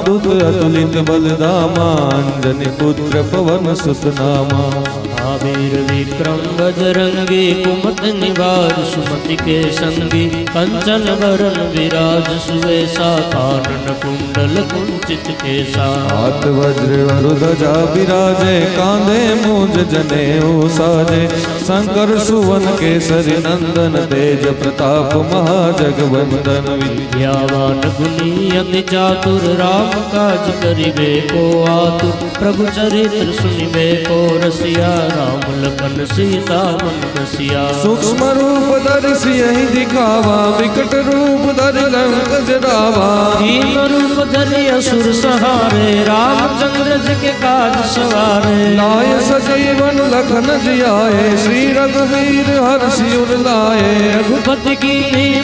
रामदूत अतुलित बलदामा अंजनी पुत्र पवन सुत नामा। महावीर विक्रम बजरंगी कुमत निवार सुमति के संगी कंचन वरण विराज सुवेशा कानन कुंडल कुंचित केसा। हाथ वज्र वरुध्वजा विराजे कांधे मूंज जनेऊ साजे शंकर सुवन केसरी नंदन तेज प्रताप महाजगवंदन। विद्यावान गुणी अति चातुर राम काज करिबे को आतुर प्रभु चरित्र सुनिबे को रसिया राम लखन सीता मन बसिया। सूक्ष्म रूप धरि सियहि दिखावा विकट रूप धरि लंक जरावा। भीम रूप धरि असुर संहारे रामचंद्र जी के काज सवारे। लाय सजीवन लखन जियाए श्री रघुवीर हर्षि उर लाए। रघुपति की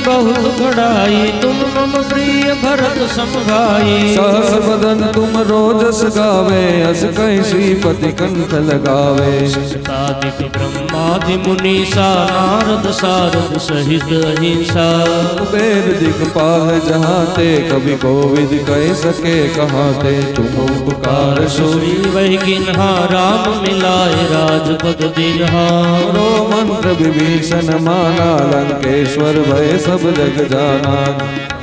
बहुत बड़ाई तुम मम प्रिय भरत सम भाई। सहस बदन तुम रोजस गावे अस कहि श्रीपति कंठ लगावे। सनकादिक ब्रह्मादि मुनीसा नारद सारद सहित अहिंसा। कुबेर दिखपाल जहाते कवि कोविद कह सके कहाते। तुम उपकार सुनी वही गिन्हा राम मिलाए राजपद दिन्हा। रो मंत्र विभीषण माना लंकेश्वर भय सब जग जाना।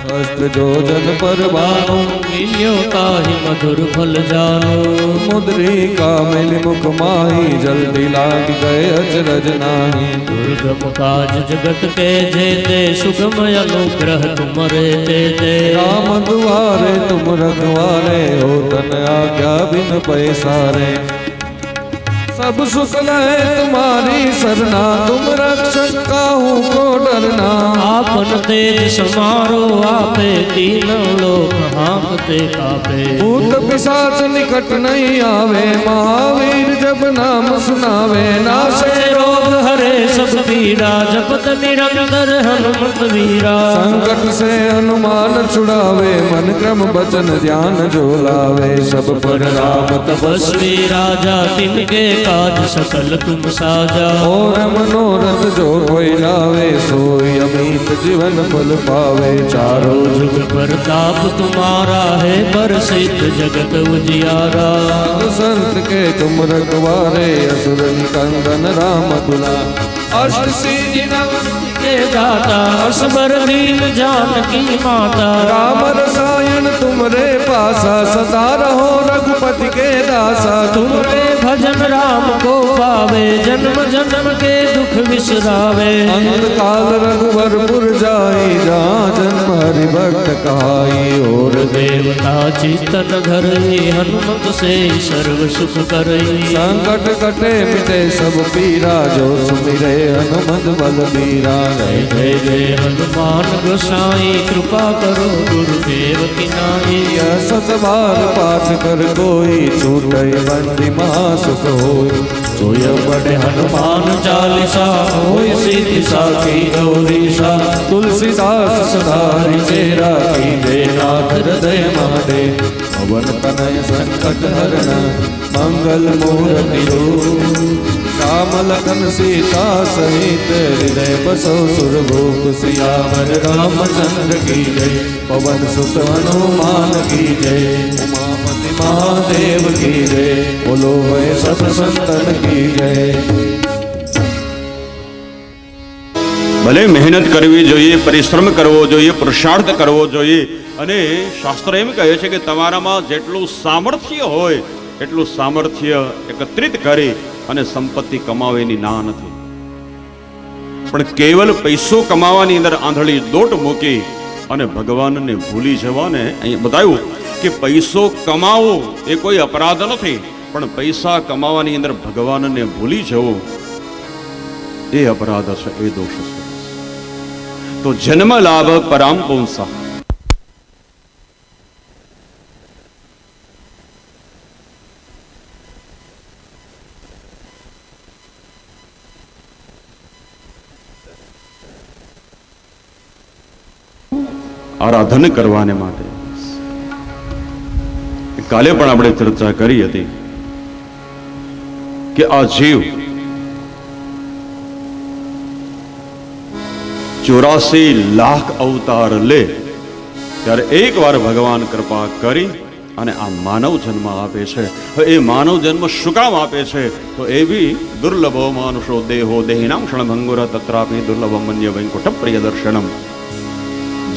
अस्त्र जो जन पर बानो मिलियो ताहि मधुर फल जानो। मुद्रिका मिल मुख माही जल्दी लाग गए अचरज नाही। दुर्गम काज जगत के जेते सुगम अनुग्रह तुमरे तेते। राम दुआरे तुम रखवारे हो तन आज्ञा बिन पैसारे। सब सुख लहे तुम्हारी सरना तुम रक्षक काहू को डरना। आपन तेज समारो आपे तीनों लोक हाँकते कापे। भूत पिशाच निकट नहीं आवे महावीर जब नाम सुनावे। नाशे रोग हरे सब पीड़ा जपत निरंतर हनुमत वीरा। संकट से हनुमान छुड़ावे मन क्रम वचन ध्यान जो लावे। सब पर राम तपस्वी राजा तिनके काज सकल तुम साजा। और मनोरथ जो कोई लावे सोई अमित जीवन फल पावे। चारों जुग प्रताप तुम्हारा है प्रसिद्ध जगत उजियारा। संत के तुम रखवारे असुर निकंदन राम दुलारे। अष्ट सिद्धि नव के दाता असबर दीन जानकी माता। राम रसायन तुमरे पासा सदा रहो रघुपति के दासा। तुमरे भजन राम को पावे जन्म जन्म के दुख विसरावे। अंत काल रघुवरपुर जाई जहाँ जन्म हरि भक्त कहाई। और देवता चित्तन धरई हनुमत से सर्व सुख करई। संकट कटे मिटे सब पीरा जो सुमिरे हनुमत बलबीरा। जय जय जय हनुमान गोसाई कृपा करो गुरुदेव की नाई। यह सत बार पाठ कर कोई छूटे बंदी महासुख होई। सोय बड़े हनुमान चालीसा होई सिद्धि साखी गौरीसा। तुलसीदास सदारि चेरा की दे नाथ हृदय महादे। पवन तनय संकट हरण मंगल मूर्ति रूप। राम लखन सीता सहित हृदय बसो सुरभूप। सियावर रामचंद्र की जय पवन सुत हनुमान की जय। उमापति महादेव की जय बोलो वै सब संतन की जय। ભલે મહેનત કરવી જોઈએ, પરિશ્રમ કરવો જોઈએ, પુરુષાર્થ કરવો જોઈએ. અને શાસ્ત્ર એમ કહે છે કે તમારામાં જેટલું સામર્થ્ય હોય એટલું સામર્થ્ય એકત્રિત કરી અને સંપત્તિ કમાવેની ના નથી. પણ કેવલ પૈસો કમાવાની અંદર આંધળી દોટ મૂકી અને ભગવાનને ભૂલી જવાને અહીં બતાવ્યું કે પૈસો કમાવો એ કોઈ અપરાધ નથી, પણ પૈસા કમાવાની અંદર ભગવાનને ભૂલી જવો એ અપરાધ છે, એ દોષ છે. તો જન્મ લાભ પરામ પુંસા. આરાધન કરવાને માટે કાલે પણ આપણે ચર્ચા કરી હતી કે આ જીવ 84 લાખ અવતાર લે ત્યારે એક વાર ભગવાન કૃપા કરી અને આ માનવ જન્મ આપે છે. એ માનવ જન્મ શું કામ આપે છે? તો એ બી દુર્લભો માનુષો દેહો દેહિનામ ક્ષણભંગુર તત્રાપી દુર્લભ મન્ય વૈકુંઠ પ્રિય દર્શનમ.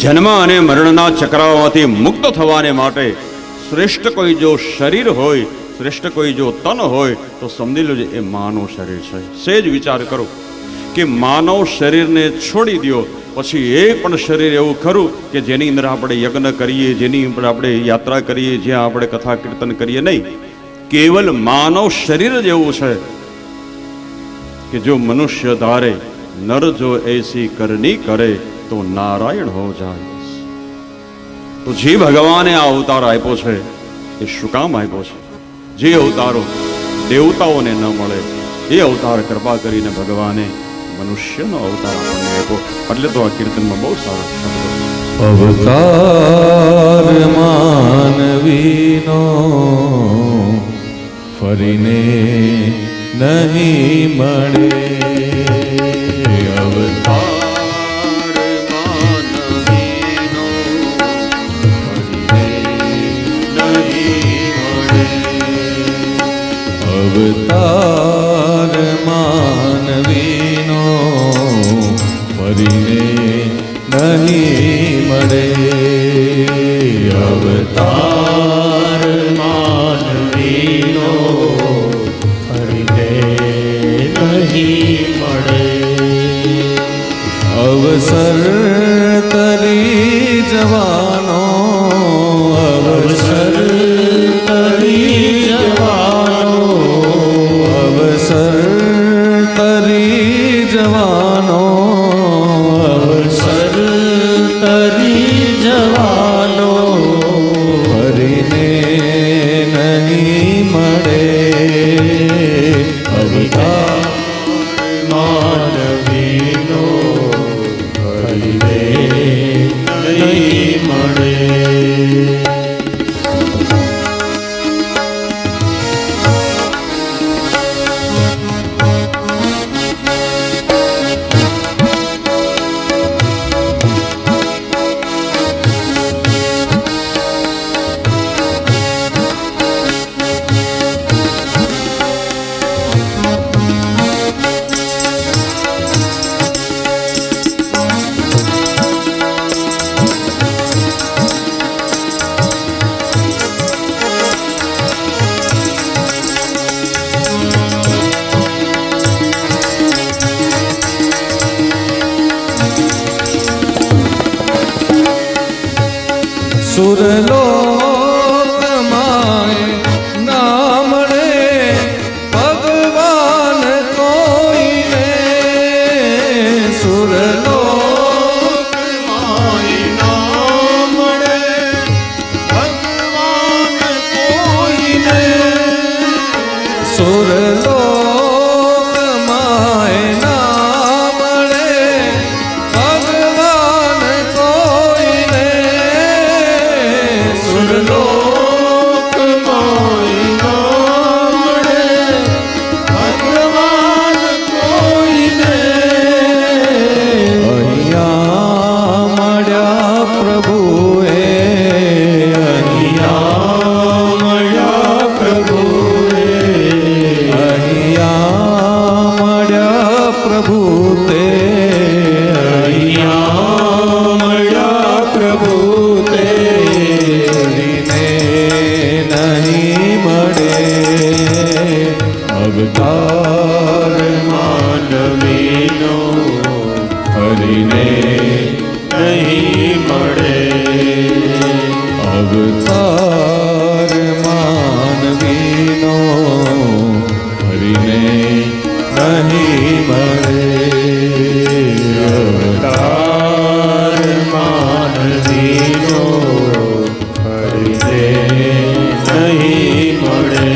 જન્મ અને મરણના ચક્રાઓમાંથી મુક્ત થવાને માટે શ્રેષ્ઠ કોઈ જો શરીર હોય, શ્રેષ્ઠ કોઈ જો તન હોય તો સમજી લેજો એ માનવ શરીર છે. સેજ વિચાર કરો કે માનવ શરીરને છોડી દો, પછી એક પણ શરીર એવું ખરું કે જેની અંદર આપણે યજ્ઞ કરીએ, જેની અંદર આપણે યાત્રા કરીએ, જ્યાં આપણે કથા કીર્તન કરીએ? નહીં. કેવલ માનવ શરીર જ એવું છે કે જો મનુષ્ય ધારે નર જો એસી કરની કરે તો નારાયણ હો જાય. તો જે ભગવાને આ અવતાર આપ્યો છે એ શું કામ આપ્યો છે? જે અવતારો દેવતાઓને ન મળે એ અવતાર કૃપા કરીને ભગવાને મનુષ્યનો અવતાર આપણને આપ્યો. એટલે તો આ કીર્તનમાં બહુ સારા શબ્દો. અવતાર માનવીનો ફરીને નહીં મળે. અવતાર માનવીનો ફરીને નહીં મળે. અવતાર માનવીનો ફરીને નહીં મળે. અવતાર માનવીનો ફરીને નહીં મળે. અવસર તરી જવાનો, અવસર તરી જવાનો, અવસર તરી જવાનો, અવસર તરી જવાનો ફરીને નહીં મળે. અવતાર માનવીનો ફરીને નહીં મળે. સુરલોકમાં ના મળે ભગવાન કોઈને. સુરલોકમાં ના મળે ભગવાન કોઈને. સુરલોકમાં ના મળે ભગવાન કોઈને. સુરલોકમાં ના મળે ભગવાન કોઈને. અહીંયા મળ્યા પ્રભુએ, અહીંયા મળ્યા પ્રભુએ, અહીંયા મળ્યા પ્રભુ તે, અહીંયા મળ્યા પ્રભુ તે. નહીં મળે. અવતાર માનવીનો ફરીને નહીં મળે. અવતાર માનવીનો ફરીને નહીં મળે. અવતાર માનવીનો ફરીને નહીં મળે.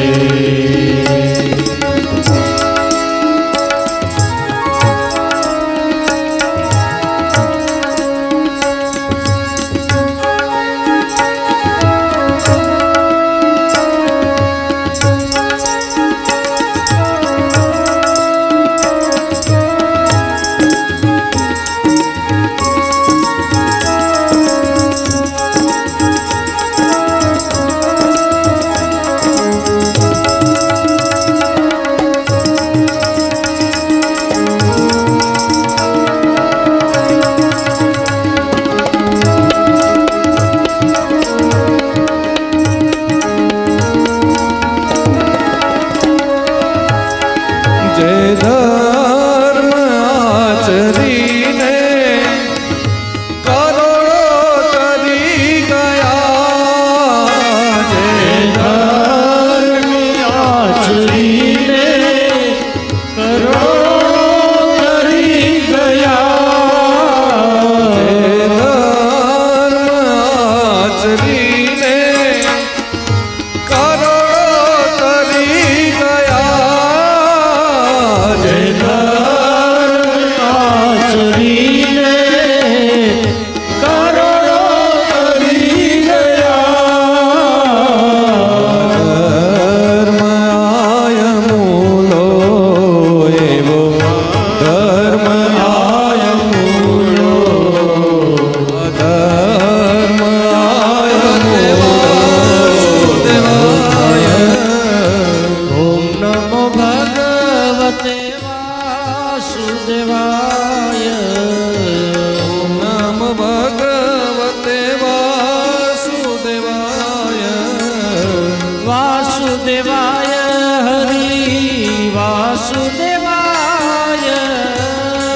વાસુદેવાય હરિ વાસુદેવાય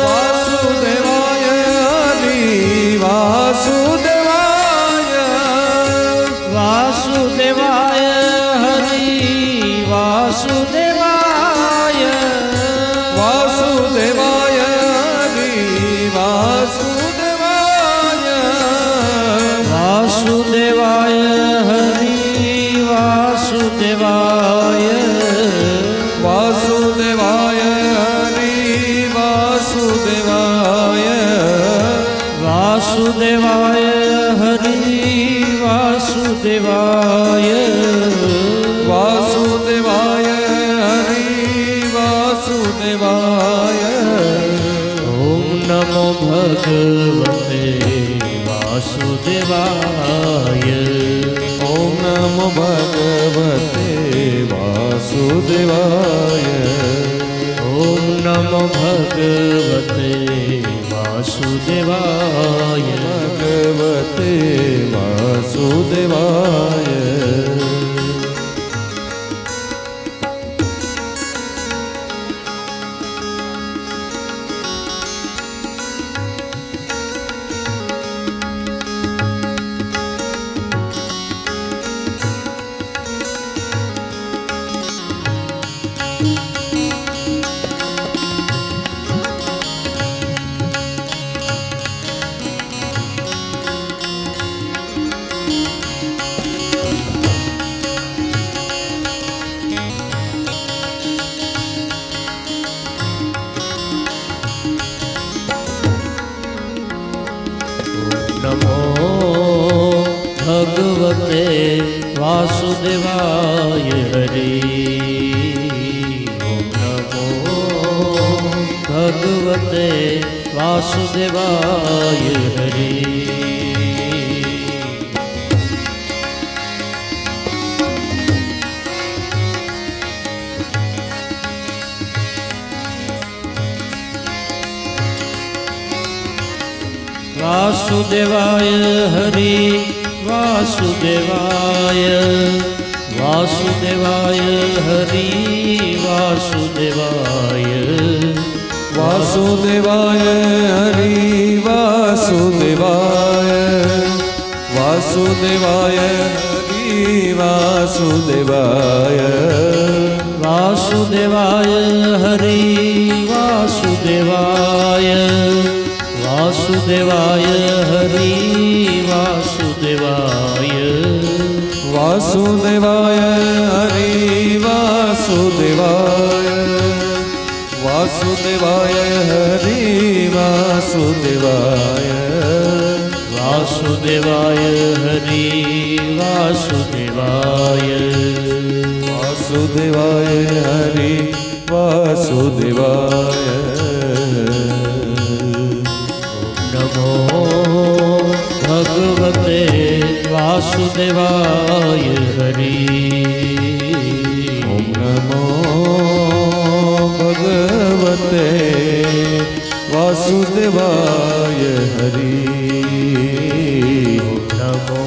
વાસુદેવાય હરિ વાસુદેવાય વાસુદેવાય હરિ વાસુદેવાય વાસુદેવાય હરિ વાસુદેવાય વાસુદેવાય હરિ વાસુદેવાય વાસુદેવાય હરિ વાસુદેવાય વાસુદેવાય હરિ વાસુદેવાય વાસુદેવાય હરિ વાસુદેવાય ઓમ નમો ભગવતે વાસુદેવાય ઓમ નમો ભગવતે વાસુદેવાય ઓમ નમો ભગવતે વાસુદેવાય ભગવતે વાસુદેવાય નમો ભગવતે વાસુદેવાય હરિ ઓમ નમો ભગવતે વાસુદેવાય હરિ વાસુદેવાય હરિ વાસુદેવાય વાસુદેવાય હરિ વાસુદેવાય વાસુદેવાય હરિ વાસુદેવાય વાસુદેવાય હરિ વાસુદેવાય વાસુદેવાય હરિ વાસુદેવાય વાસુદેવાય હરિ વાસુદેવાય વાસુદેવાય હરિ વાસુદેવાય વાસુદેવાય હરિ વાસુદેવાય વાસુદેવાય હરિ વાસુદેવાય વાસુદેવાય હરિ વાસુદેવાય નમો ભગવતે વાસુદેવાય હરિ ઓમ નમો ભગવતે વાસુદેવાય હરિ નમો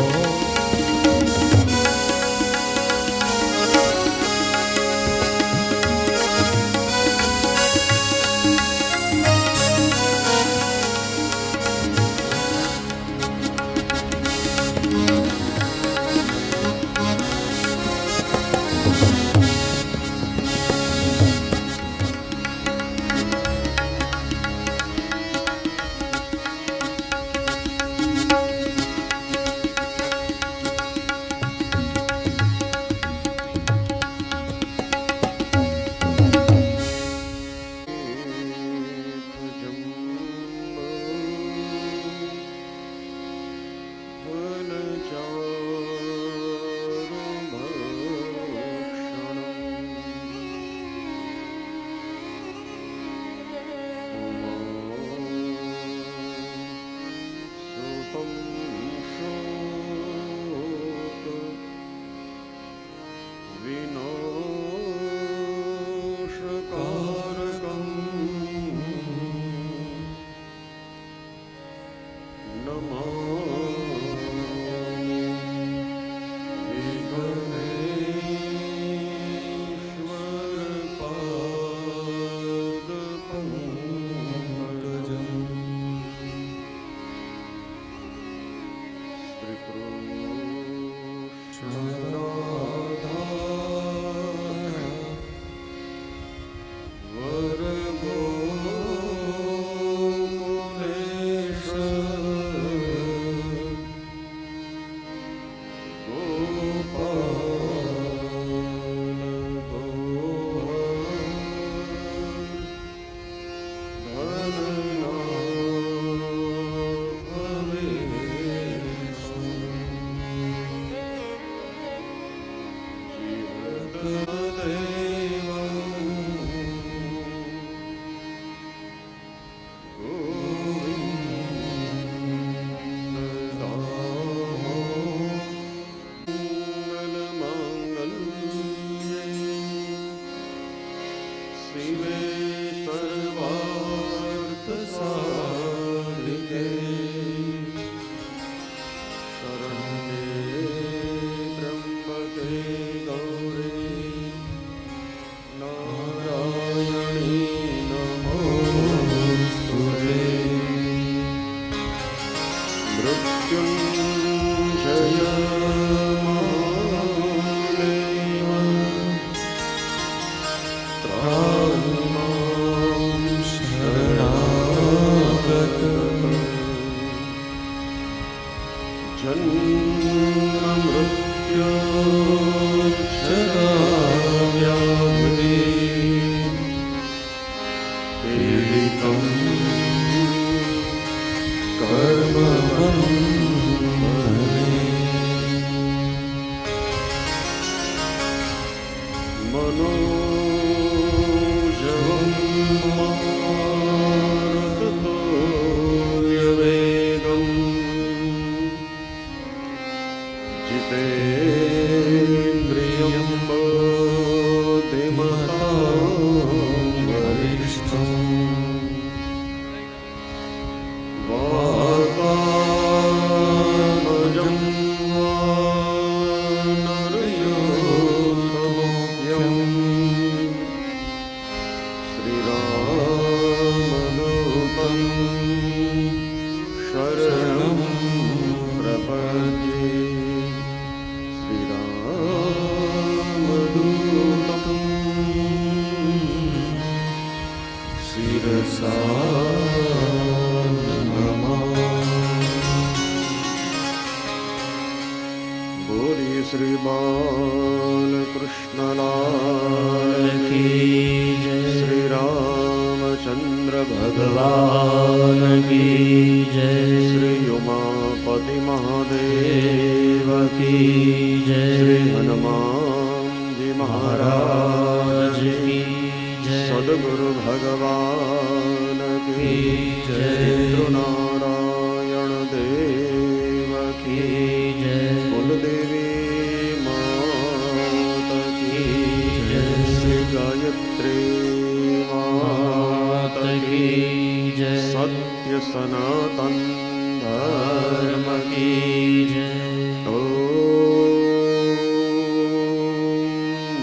શિવે સર્વાર્થ સાધિકે શરણ્યે ત્ર્યંબકે ગૌરી નારાયણી નમોસ્તુતે મૃત્યુંજય श्री बालकृष्ण लाल की जय। श्री रामचंद्र भगवान की जय। श्री उमापति महादेव की जय। श्री हनुमान जी महाराज की जय। सद्गुरु भगवान की जय। नारायण देव की जय। कुलदेवी गायत्री माता की जय। सत्य सनातन धर्म की जय। ओम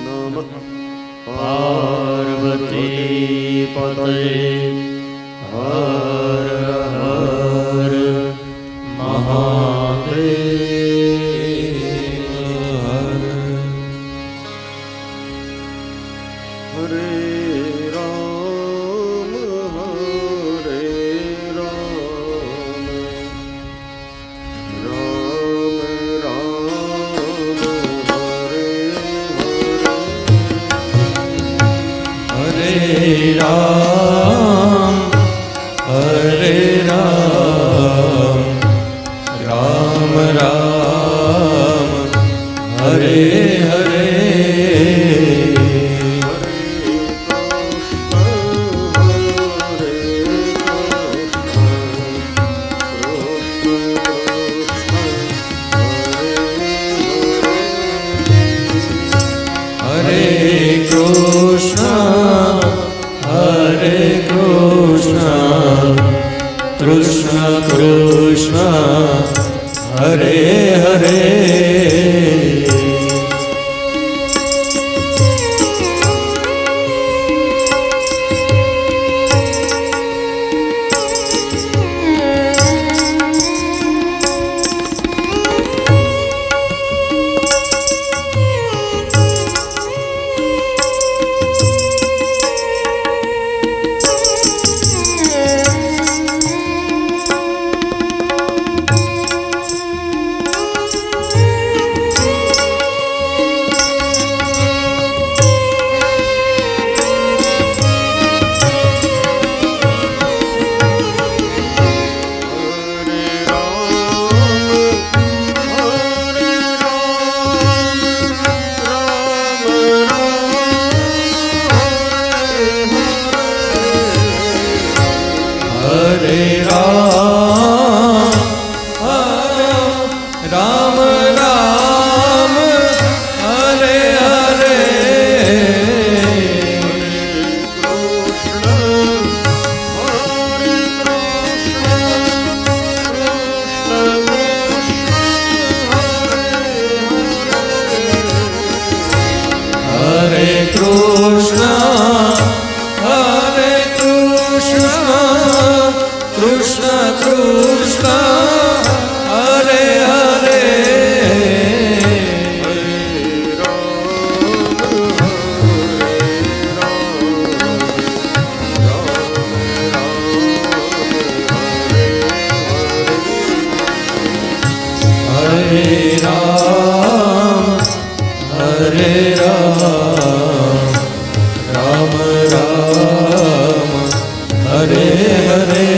नमः पार्वती पतये हर हर महादेव। राम हरे राम राम राम हरे हरे हरे कृष्ण हरे રામ રામ રામ હરે હરે હરે કૃષ્ણ હરે કૃષ્ણ કૃષ્ણ કૃષ્ણ હરે હરે હરે રામ હરે રામ રામ રામ હરે હરે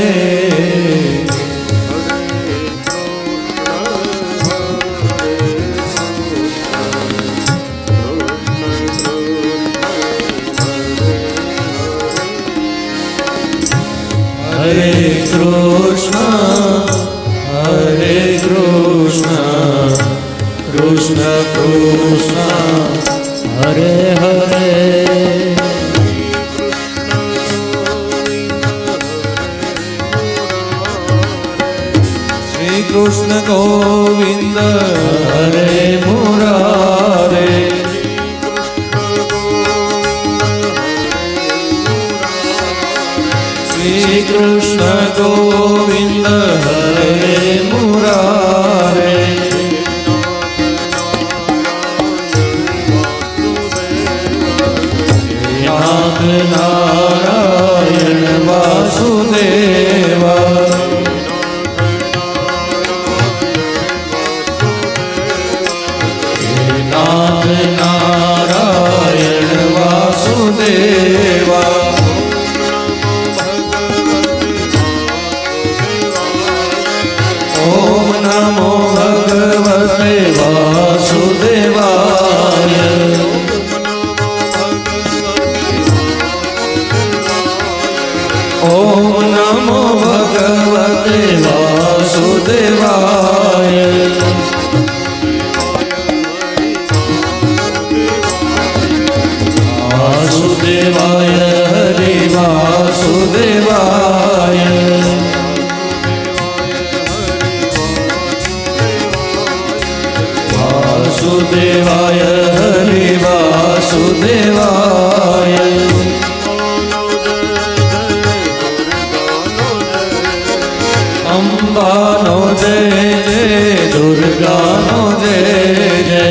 હરે કૃષ્ણ હરે કૃષ્ણ કૃષ્ણ કૃષ્ણ હરે હરે શ્રી કૃષ્ણ ગોવિંદ હરે મુરારે શ્રી કૃષ્ણ ગોવિંદ હરે મુરારે નાથ નારાયણ વાસુદેવા નાથ નારાયણ વાસુદેવા ઓમ નમો ભગવતે વાસુદેવાય ઓમ નમો ભગવતે વાસુદેવાય વાસુદેવાય હરિ વાસુદેવાય વાસુદેવાય હરિ વાસુદેવાય અંબાનો જય જય દુર્ગાનો જય જય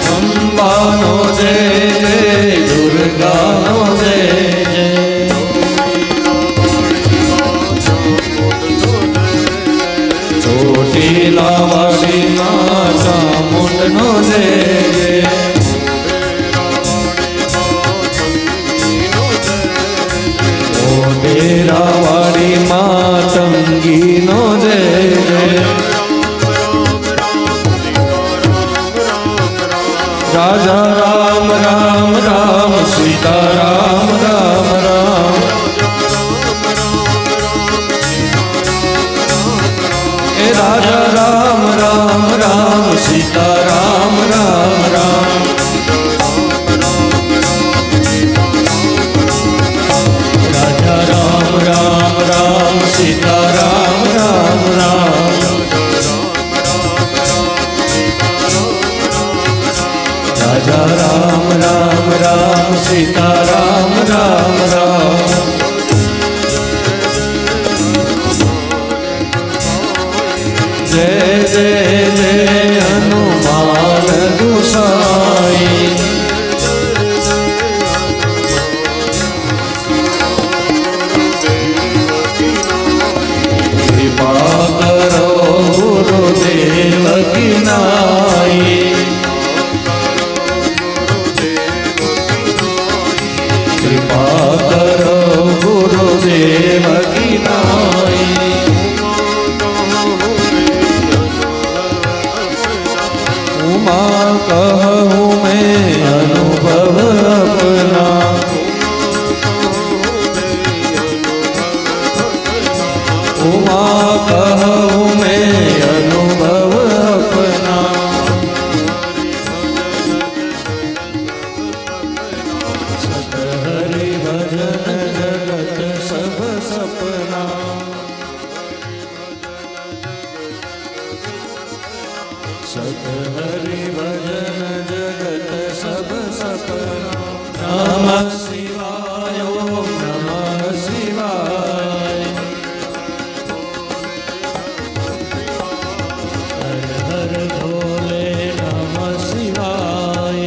અંબાનો જય જય દુર્ગાનો જય જય ચોટીલા વાસી માતા મુંડનો જય જય મોઢેરાવાળી માતંગીનો જય જય રાજા રામ રામ રામ સીતા રામ રામ રામ એ રાજા રામ રામ રામ સીતા રામ રામ રામ રાજા રામ રામ રામ સીતા રામ રામ રામ રાજા રામ રામ રામ સીતા રામ રામ રામ જય જય જય હનુમાન ગુસાઈ કૃપા કરો ગુરુદેવ કી નાઈ કૃપા કરો ગુરુદેવ કી નાઈ उमा कहूँ मैं अनुभव अपना सत हरि भजन जगत सब सपना नमः शिवाय ओम नमः शिवाय हर हर भोले नमः शिवाय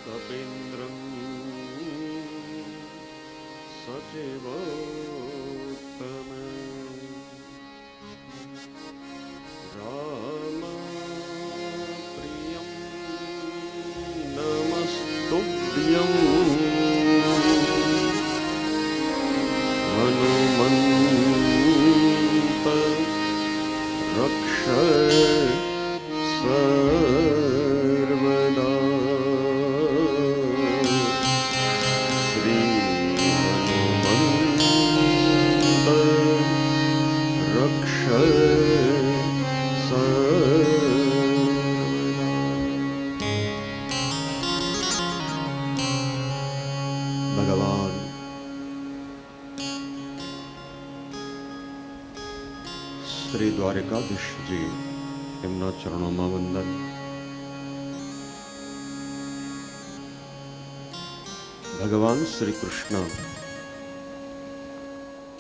कपीन्द्रं सचिवोत्तम रामप्रियं नमस्तुभ्यं हनुमन्त रक्ष सर्वदा ભગવાન શ્રી દ્વારકાધીશજી એમના ચરણોમાં વંદન. ભગવાન શ્રી કૃષ્ણ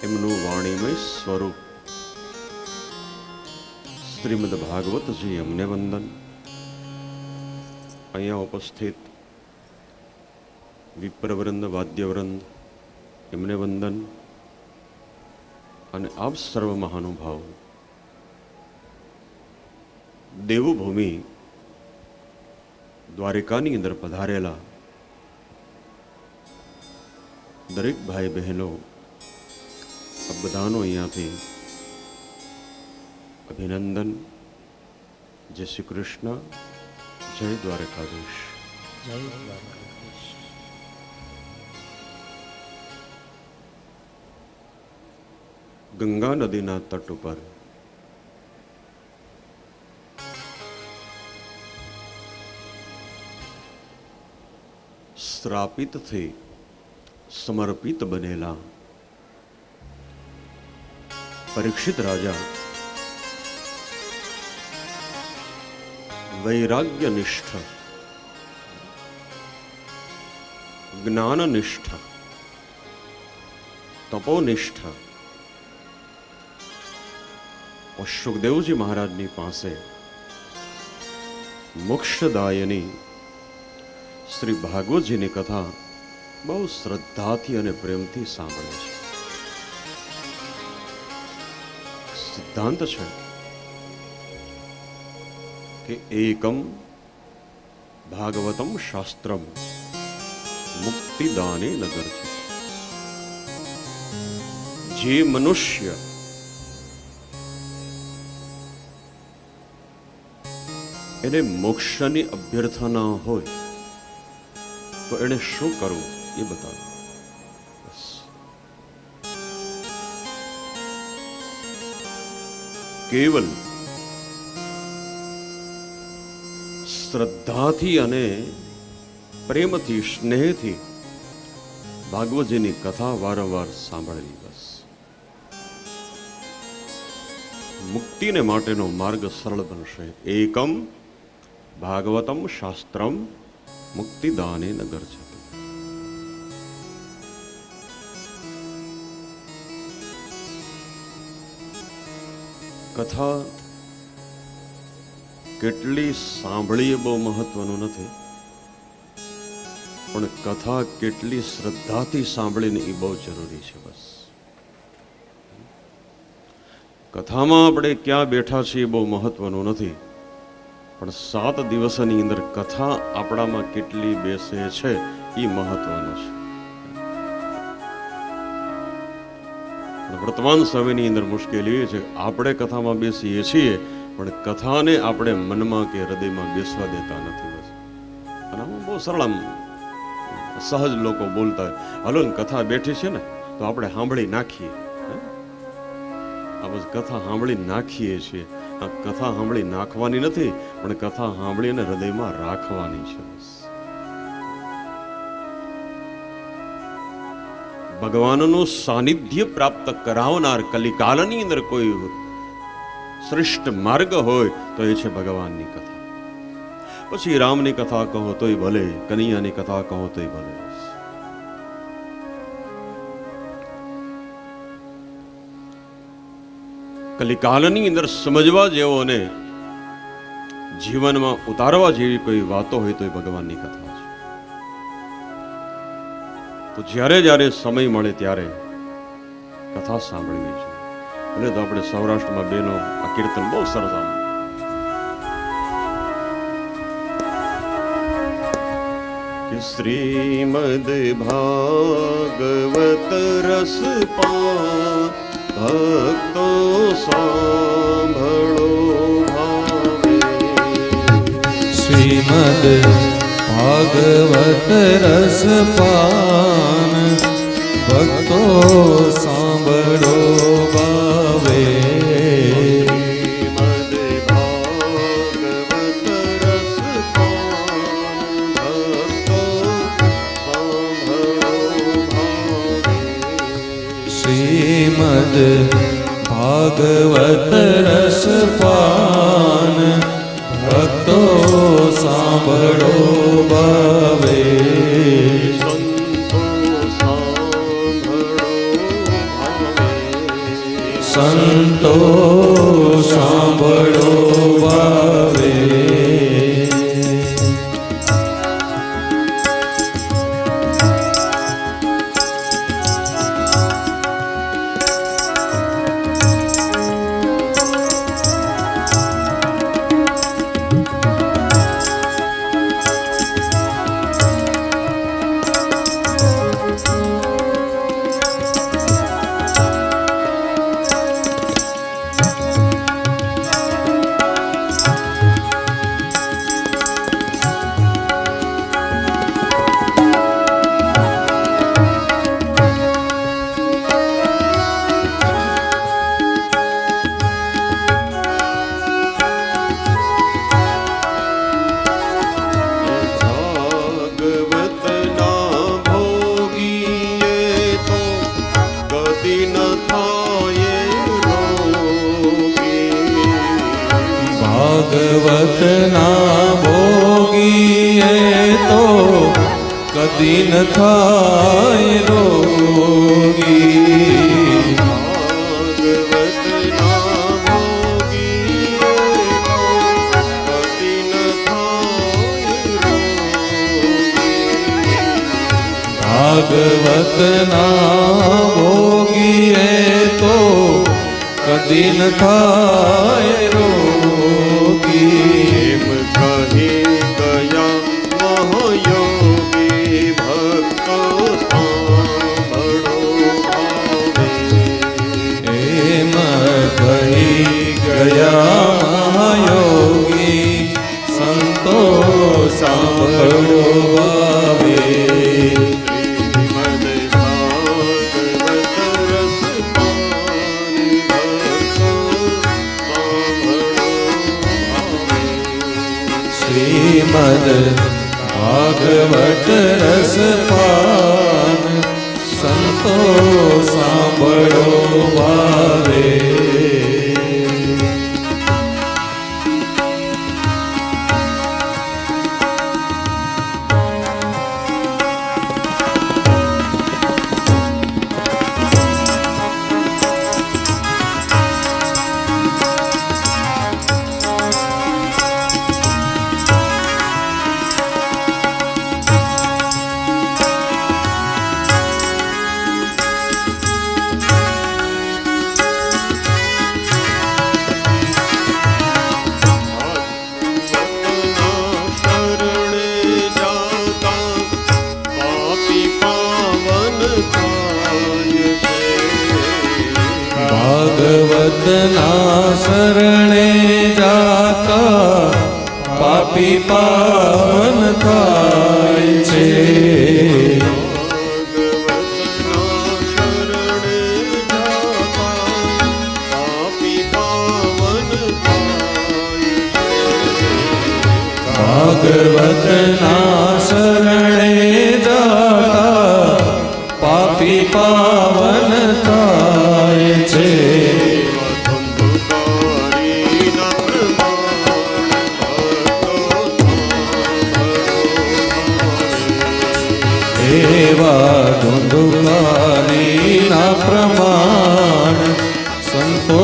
એમનું વાણીમય સ્વરૂપ શ્રીમદ ભાગવતજી એમને વંદન. અહીંયા ઉપસ્થિત વિપ્રવૃંદ વાદ્યવૃંદ એમને વંદન અને આપ સર્વ મહાનુભાવો દેવભૂમિ દ્વારિકાની અંદર પધારેલા દરેક ભાઈ બહેનો આ બધાનો અહીંયાથી અભિનંદન. જય શ્રી કૃષ્ણ. જય દ્વારકાધીશ. જય દ્વારકાધીશ. ગંગા નદીના તટ ઉપર શ્રાપિતથી સમર્પિત બનેલા પરીક્ષિત રાજા વૈરાગ્યનિષ્ઠ, જ્ઞાનનિષ્ઠ, તપોનિષ્ઠ સુખદેવજી મહારાજની પાસે મોક્ષદાયની શ્રી ભાગવતજીની કથા બહુ શ્રદ્ધાથી અને પ્રેમથી સાંભળે છે. સિદ્ધાંત છે કે એકમ ભાગવતમ શાસ્ત્રમ મુક્તિદાને નગર છે. જે મનુષ્ય એને મોક્ષની અભ્યર્થના હોય તો એને શું કરવું એ બતાવો. બસ કેવલ શ્રદ્ધાથી અને પ્રેમથી સ્નેહથી ભાગવતજીની કથા વારંવાર સાંભળવી. બસ મુક્તિને માટેનો માર્ગ સરળ બનશે. એકમ ભાગવતમ શાસ્ત્રમ મુક્તિદાને નગર છે. કથા કેટલી સાંભળીએ બહુ મહત્વનું નથી, પણ કથા કેટલી શ્રદ્ધાથી સાંભળીને એ બહુ જરૂરી છે. બસ કથામાં આપણે ક્યાં બેઠા છીએ બહુ મહત્વનું નથી, પણ 7 દિવસની અંદર કથા આપણામાં કેટલી બેસે છે એ મહત્વનું છે. વર્તમાન સમયની અંદર મુશ્કેલી એ છે કે આપણે કથામાં બેસીએ છીએ પણ કથાને આપણે મનમાં કે હૃદયમાં બેસવા દેતા નથી. બસ અને આમાં બહુ સરળ આમ સહજ લોકો બોલતા હોય, હાલો ને કથા બેઠી છે ને તો આપણે સાંભળી નાખીએ. આ બસ કથા સાંભળી નાખીએ છીએ. આ કથા સાંભળી નાખવાની નથી, પણ કથા સાંભળી અને હૃદયમાં રાખવાની છે. બસ ભગવાનનું સાનિધ્ય પ્રાપ્ત કરાવનાર કલિકાલની અંદર કોઈ શ્રેષ્ઠ માર્ગ હોય તો એ છે ભગવાનની કથા. પછી રામની કથા કહો તોય ભલે, કનૈયાની કથા કહો તોય ભલે. કલિકાલની અંદર સમજવા જેવો અને જીવનમાં ઉતારવા જેવી કોઈ વાતો હોય તો એ ભગવાનની કથા છે. તો જ્યારે જ્યારે સમય મળે ત્યારે કથા સાંભળવી છે. એટલે તો આપણે સૌરાષ્ટ્રમાં બેનો આ કીર્તન બહુ સરસ આમ કે શ્રીમદ ભાગવત રસ પાન ભક્તો સાંભળો ભાવે. શ્રીમદ ભાગવત રસ પાન ભક્તો સાંભળો ભાવે. શ્રીમદ ભાગવત રસ પાન ભક્તો સાંભળો ભાવે. શ્રીમદ ભાગવત રસ પાન ભક્તો સાંભળો ભાવે. સંતો સાંભળો ભાવે. ભાગવતના ભોગીએ તો કદી ન થાય રોગી. ભાગવતના ભોગીએ તો કદી ન થાય રોગી. ભાગવતના ભોગીએ તો કદી ન થાય રોગી. એમ કહી ગયા મહાયોગી ભક્તો સાંભળો ભાવે. એમ કહી ગયા મહાયોગી સંતો સાંભળો ભાવે. શ્રીમદ ભાગવત રસ પાન ભક્તો સાંભળો ભાવે. શ્રીમદ ભાગવત રસ પાન સંતો સાંભળો ભાવે. ભાગવતના શરણે જાતા પાપી પાવન થાય છે. ભાગવતના શરણે જાતા પાપી પાવન થાય છે. એવા ધુંધુકારીના પ્રમાણ સંતો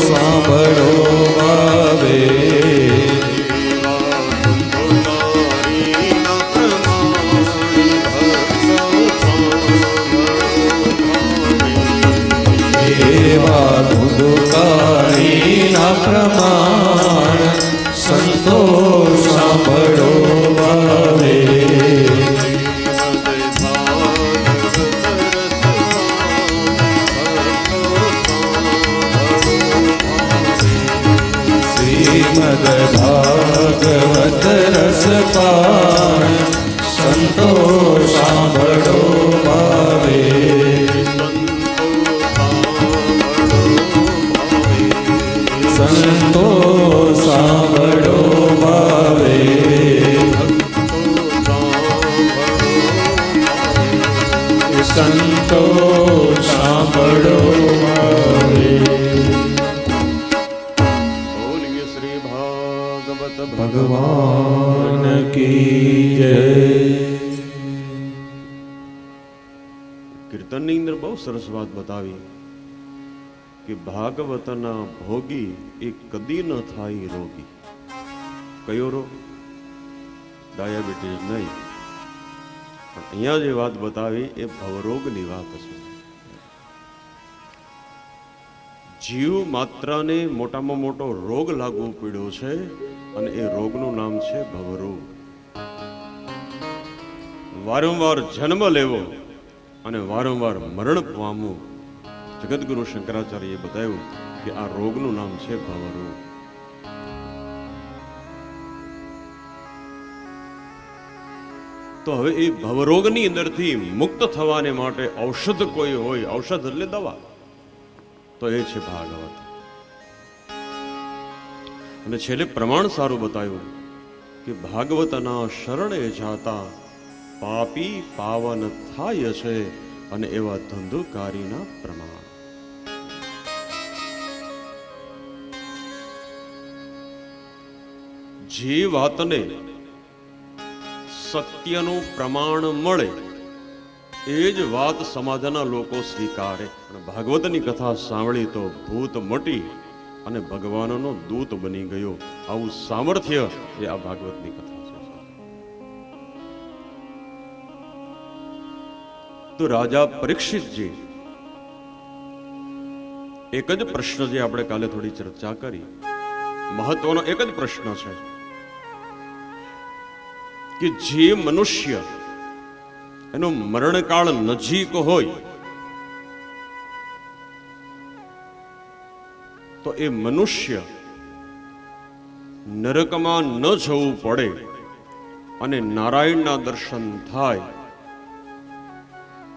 સાંભળો આવે. એવા ધુંધુકારીના પ્રમાણ સંતો સાંભળો આવે. શ્રીમદ ભાગવત રસપાન સંતો સાંભળો આવે. સંતો સાંભળો આવે. સંતો સાંભળો આવે. બોલીએ શ્રી ભાગવત ભગવાન કી જય. કીર્તનની અંદર બહુ સરસ વાત બતાવી કે ભાગવતના ભોગી એ કદી ન થાય રોગી. કયો રોગ? ડાયાબિટીસ નહીં, પણ અહીંયા જે વાત બતાવી એ ભવરોગની વાત છે. જીવ માત્રને મોટામાં મોટો રોગ લાગુ પડ્યો છે અને એ રોગનું નામ છે ભવરોગ. વારંવાર જન્મ લેવો અને વારંવાર મરણ પામવું. જગતગુરુ શંકરાચાર્યએ બતાવ્યું કે આ રોગનું નામ છે ભવરોગ. તો હવે એ ભવરોગની અંદરથી મુક્ત થવાને માટે ઔષધ કોઈ હોય, ઔષધ એટલે દવા, તો એ છે ભાગવત. અને છેલ્લે પ્રમાણ સારું બતાવ્યું કે ભાગવતના શરણે જાતા પાપી પાવન થાય છે અને એવા ધંધુકારીના પ્રમાણ. જે વાતને સત્યનું પ્રમાણ મળે એ જ વાત સમાજના લોકો સ્વીકારે. અને ભાગવતની કથા સાંભળી તો ભૂત મટી અને ભગવાનનો દૂત બની ગયો. આવું સામર્થ્ય એ આ ભાગવતની કથા છે. તો રાજા પરીક્ષિતજી એક જ પ્રશ્ન જે આપણે કાલે થોડી ચર્ચા કરી, મહત્વનો એક જ પ્રશ્ન છે કે જે મનુષ્ય એનો મરણકાળ નજીક હોય તો એ મનુષ્ય નરકમાં ન જવું પડે અને નારાયણના દર્શન થાય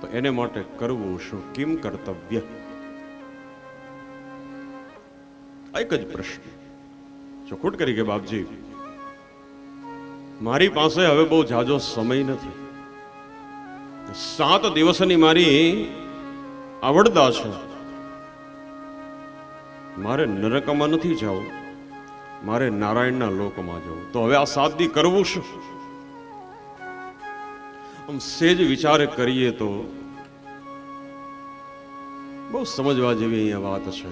તો એને માટે કરવું શું? કિમ કર્તવ્ય? એક જ પ્રશ્ન. ચોખૂટ કરી કે બાપજી મારી પાસે હવે બહુ જાજો સમય નથી, 7 દિવસની મારી આવડતા છે, મારે નરકમાં નથી જવું, મારે નારાયણના લોકમાં જવું, તો હવે આ 7 દી કરવું શું? આમ સેજ વિચાર કરીએ તો બહુ સમજવા જેવી અહીંયા વાત છે.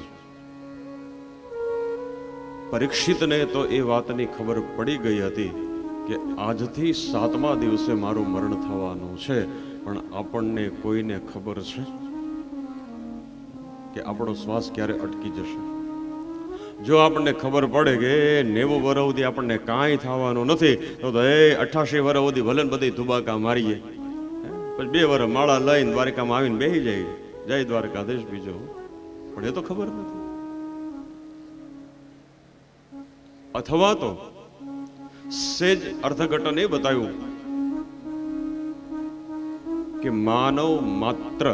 પરીક્ષિતને તો એ વાતની ખબર પડી ગઈ હતી કે આજથી 7મા દિવસે મારું મરણ થવાનું છે, પણ આપણને કોઈને ખબર છે કે આપણો શ્વાસ ક્યારે અટકી જશે? જો આપણને ખબર પડે કે 90 વર્ષ સુધી આપણને કાંઈ થવાનું નથી તો એ 88 વર્ષ સુધી ભલે બધી ધુબાકા મારીએ, પછી 2 વર્ષ માળા લઈને દ્વારકામાં આવીને બેસી જાય, જય દ્વારકાધીશ. બીજો પણ એ તો ખબર નથી. અથવા તો સેજ અર્થઘટન એ બતાવ્યું કે માનવ માત્ર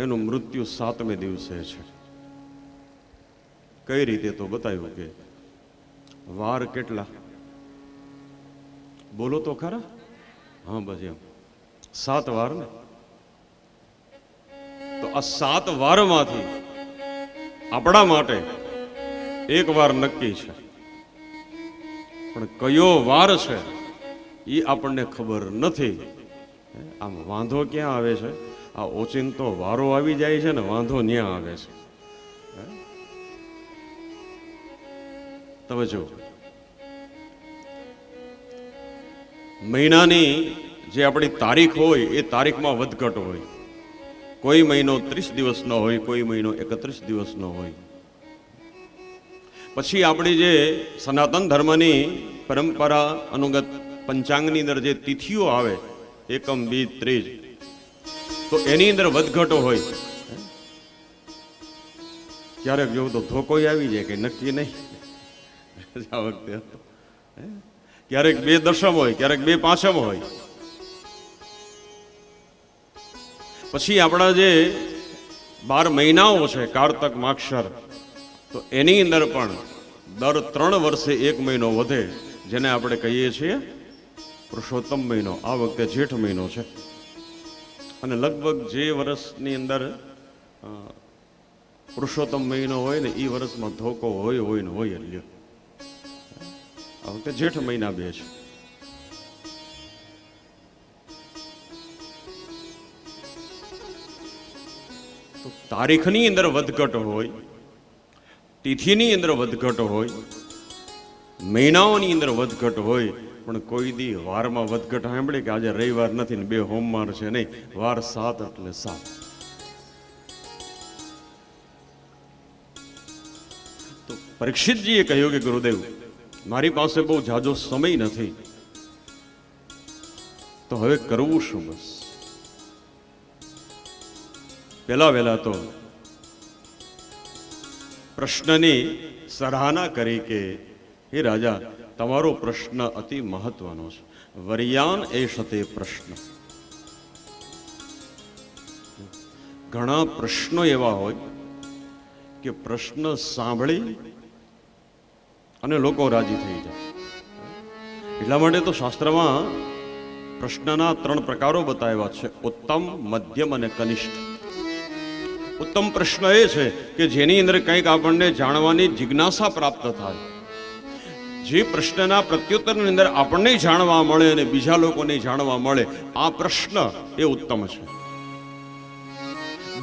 એનું મૃત્યુ 7મે દિવસે છે. કઈ રીતે તો બતાવ્યું કે વાર કેટલા બોલો તો ખરા. હા બસ એમ 7 વાર ને. તો આ 7 વારમાંથી આપણા માટે એક વાર નક્કી છે, પણ કયો વાર છે એ આપણને ખબર નથી. આમ વાંધો ક્યાં આવે છે? આ ઓચિંતો વારો આવી જાય છે ને વાંધો ન્યા આવે છે. તમે જુઓ, મહિનાની જે આપણી તારીખ હોય એ તારીખમાં વધઘટ હોય. કોઈ મહિનો 30 દિવસનો હોય, કોઈ મહિનો 31 દિવસનો હોય. પછી આપણી જે સનાતન ધર્મની પરંપરા અનુગત પંચાંગની અંદર જે તિથિઓ આવે, એકમ, બીજ, ત્રીજ, તો એની અંદર વધઘટો હોય. ક્યારેક જોવું તો ધોકો આવી જાય કે નક્કી નહીં. આ વખતે ક્યારેક 2 દશમ હોય, ક્યારેક 2 પાંચમ હોય. પછી આપણા જે 12 મહિનાઓ છે, કારતક, માગશર, તો એની અંદર પણ દર 3 વર્ષે 1 મહિનો વધે, જેને આપણે કહીએ છીએ પુરુષોત્તમ મહિનો. આ વખતે જેઠ મહિનો છે. અને લગભગ જે વર્ષની અંદર પુરુષોત્તમ મહિનો હોય ને એ વર્ષમાં ધોકો હોય ને હોય જ. આ વખતે જેઠ મહિના 2 છે. તો તારીખની અંદર વધઘટ હોય, તિથિની અંદર વધઘટ હોય, મહિનાઓની અંદર વધઘટ હોય, પણ કોઈ દી વારમાં વધઘટ સાંભળે કે આજે રવિવાર નથી ને 2 સોમવાર છે? નહીં, વાર 7 એટલે 7. તો પરીક્ષિતજીએ કહ્યું કે ગુરુદેવ, મારી પાસે બહુ ઝાઝો સમય નથી, તો હવે કરવું શું? બસ પહેલા તો પ્રશ્નની સરાહના કરી કે હે રાજા, તમારો પ્રશ્ન અતિ મહત્વનો છે. વર્યાન એષતે પ્રશ્ન. ઘણા પ્રશ્નો એવા હોય કે પ્રશ્ન સાંભળી અને લોકો રાજી થઈ જાય. એટલા માટે તો શાસ્ત્રમાં પ્રશ્નના 3 પ્રકારો બતાવ્યા છે: ઉત્તમ, મધ્યમ અને કનિષ્ઠ. ઉત્તમ પ્રશ્ન એ છે કે જેની અંદર કંઈક આપણને જાણવાની જિજ્ઞાસા પ્રાપ્ત થાય. જે પ્રશ્નના પ્રત્યુત્તરની અંદર આપણને જાણવા મળે અને બીજા લોકોને જાણવા મળે, આ પ્રશ્ન એ ઉત્તમ છે.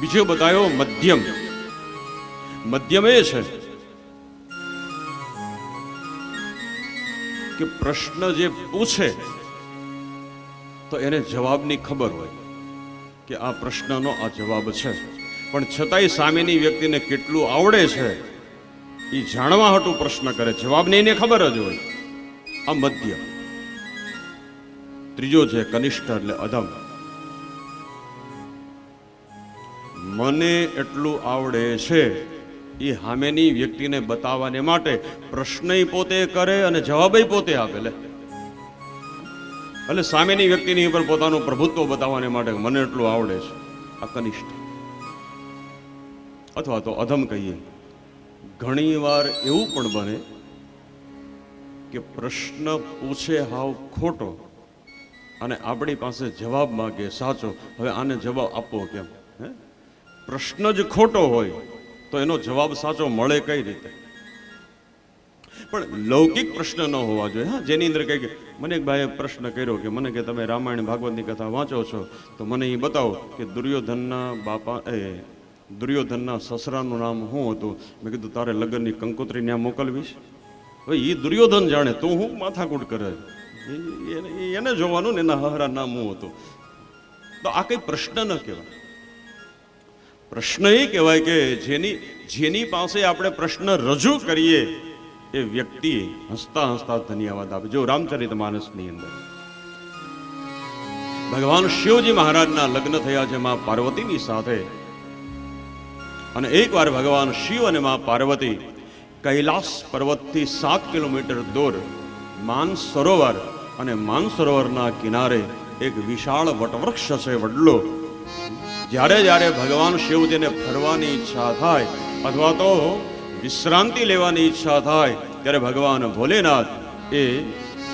બીજો બતાવ્યો મધ્યમ. મધ્યમ એ છે કે પ્રશ્ન જે પૂછે તો એને જવાબની ખબર હોય કે આ પ્રશ્નનો આ જવાબ છે, પણ છતાંય સામેની વ્યક્તિને કેટલું આવડે છે એ જાણવા હાટુ પ્રશ્ન કરે, જવાબની એને ખબર જ હોય. આ મધ્ય. ત્રીજો છે કનિષ્ઠ એટલે અધમ. મને એટલું આવડે છે એ સામેની વ્યક્તિને બતાવવાને માટે પ્રશ્નય પોતે કરે અને જવાબય પોતે આપે. એટલે સામેની વ્યક્તિની ઉપર પોતાનું પ્રભુત્વ બતાવવાને માટે મને એટલું આવડે છે. આ કનિષ્ઠ. અથવા તો અધમ કહીએ. ઘણી વાર એવું પણ બને કે પ્રશ્ન પૂછે હાવ ખોટો અને આપણી પાસે જવાબ માંગે સાચો. હવે આને જવાબ આપવો કેમ? પ્રશ્ન જ ખોટો હોય તો એનો જવાબ સાચો મળે કઈ રીતે? પણ લૌકિક પ્રશ્ન ન હોવા જોઈએ. હા, જેની અંદર કંઈક મને એક ભાઈએ પ્રશ્ન કર્યો કે મને કે તમે રામાયણ ભાગવતની કથા વાંચો છો તો મને એ બતાવો કે દુર્યોધનના સસરાનું નામ શું હતું? મેં કીધું તારે લગ્નની કંકોત્રી ત્યાં મોકલવીશ. હવે એ દુર્યોધન જાણે, તું હું માથાકૂટ કરે? એને જોવાનું ને એના હહરા નામ શું હતું? તો આ કઈ પ્રશ્ન ન કહેવાય. પ્રશ્ન એ કહેવાય કે જેની પાસે આપણે પ્રશ્ન રજૂ કરીએ એ વ્યક્તિ હસતા હસતા ધન્યવાદ આપે. જો રામચરિતમાનસની અંદર ભગવાન શિવજી મહારાજના લગ્ન થયા છે મા પાર્વતીની સાથે. અને એકવાર ભગવાન શિવ અને મા પાર્વતી કૈલાસ પર્વતથી 7 કિલોમીટર દૂર માનસરોવર, અને માનસરોવરના કિનારે એક વિશાળ વટવૃક્ષ છે, વડલો. જ્યારે જ્યારે ભગવાન શિવજીને ફરવાની ઈચ્છા થાય અથવા તો વિશ્રાંતિ લેવાની ઈચ્છા થાય ત્યારે ભગવાન ભોલેનાથ એ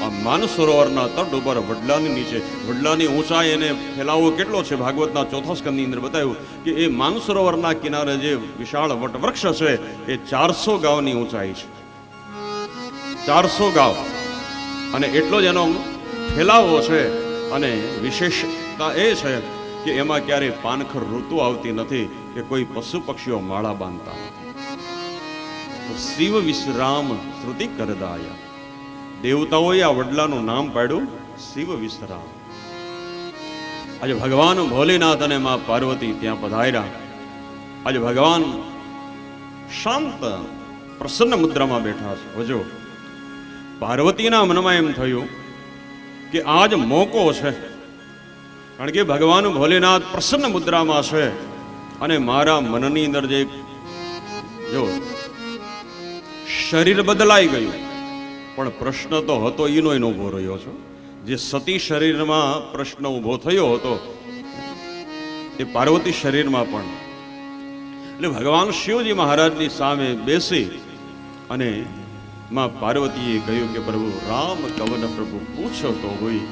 આ માનસરોવરના તટ ઉપર વડલાની નીચે, વડલાની ઊંચાઈ એને ફેલાવો કેટલો છે ભાગવતના 4થા સ્કંદની અંદર બતાવ્યું કે એ માનસરોવરના કિનારે જે વિશાળ વટવૃક્ષ છે એ 400 ગાવની ઊંચાઈ છે, 400 ગાવ, અને એટલો જ એનો ફેલાવો છે. અને વિશેષતા એ છે કે એમાં ક્યારેય પાનખર ઋતુ આવતી નથી કે કોઈ પશુ પક્ષીઓ માળા બાંધતા નથી. શિવ વિશ્રામ શ્રુતિ કરદાયા, દેવતાઓએ આ વડલાનું નામ પાડ્યું શિવ વિશ્રામ. આજે ભગવાન ભોલેનાથ અને મા પાર્વતી ત્યાં પધાર્યા. આજે ભગવાન શાંત પ્રસન્ન મુદ્રામાં બેઠા છે. જો પાર્વતીના મનમાં એમ થયું કે આજ મોકો છે, કારણ કે ભગવાન ભોલેનાથ પ્રસન્ન મુદ્રામાં છે અને મારા મનની અંદર જે જો શરીર બદલાઈ ગયું, પણ પ્રશ્ન તો હતો એનો ઊભો રહ્યો છો. જે સતી શરીરમાં પ્રશ્ન ઊભો થયો હતો એ પાર્વતી શરીરમાં પણ. એટલે ભગવાન શિવજી મહારાજની સામે બેસી અને માં પાર્વતીએ કહ્યું કે પ્રભુ રામ કવન પ્રભુ પૂછો તો હોય,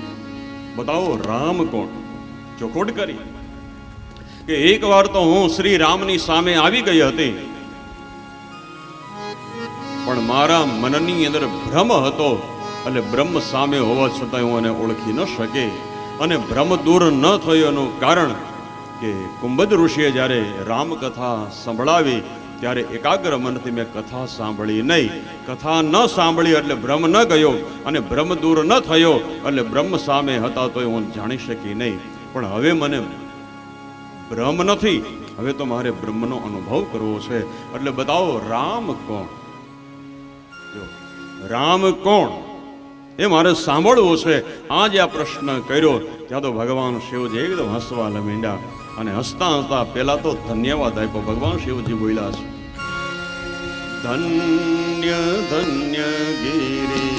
બતાવો રામ કોણ. ચોખોટ કરી કે એક વાર તો હું શ્રી રામની સામે આવી ગઈ હતી, પણ મારા મનની અંદર ભ્રમ હતો, એટલે બ્રહ્મ સામે હોવા છતાં હું એને ઓળખી ન શકે. અને ભ્રમ દૂર ન થયો એનું કારણ કે કુંભદ ઋષિએ જ્યારે રામકથા સંભળાવી ત્યારે એકાગ્ર મનથી મેં કથા સાંભળી નહીં. કથા ન સાંભળી એટલે ભ્રમ ન ગયો, અને ભ્રમ દૂર ન થયો એટલે બ્રહ્મ સામે હતા તો હું જાણી શકી નહીં. પણ હવે મને ભ્રમ નથી, હવે તો મારે બ્રહ્મનો અનુભવ કરવો છે. એટલે બતાવો રામ કોણ, રામ કોણ એ મારે સાંભળવું છે. આ જે આ પ્રશ્ન કર્યો ત્યાં તો ભગવાન શિવજી એકદમ હસવા લમીંડા, અને હસતા હસતા પેલા તો ધન્યવાદ આપ્યો. ભગવાન શિવજી બોલ્યા છે, ધન્ય ધન્ય ગિરી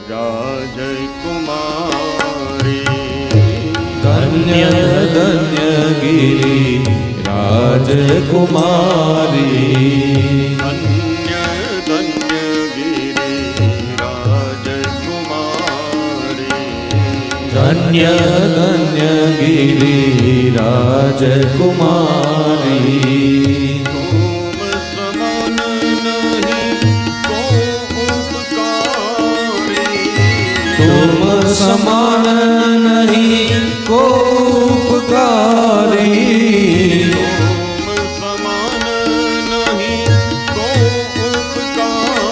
રાજકુમારી, ધન્ય ધન્ય ગિરી રાજકુમારી, ધન્ય ધન્ય ગિરી રાજકુમારી, ધન્ય ધન્ય ગિરી રાજકુમારી. तुम समान नहीं को उपकारी, तुम समान नहीं को उपकारी,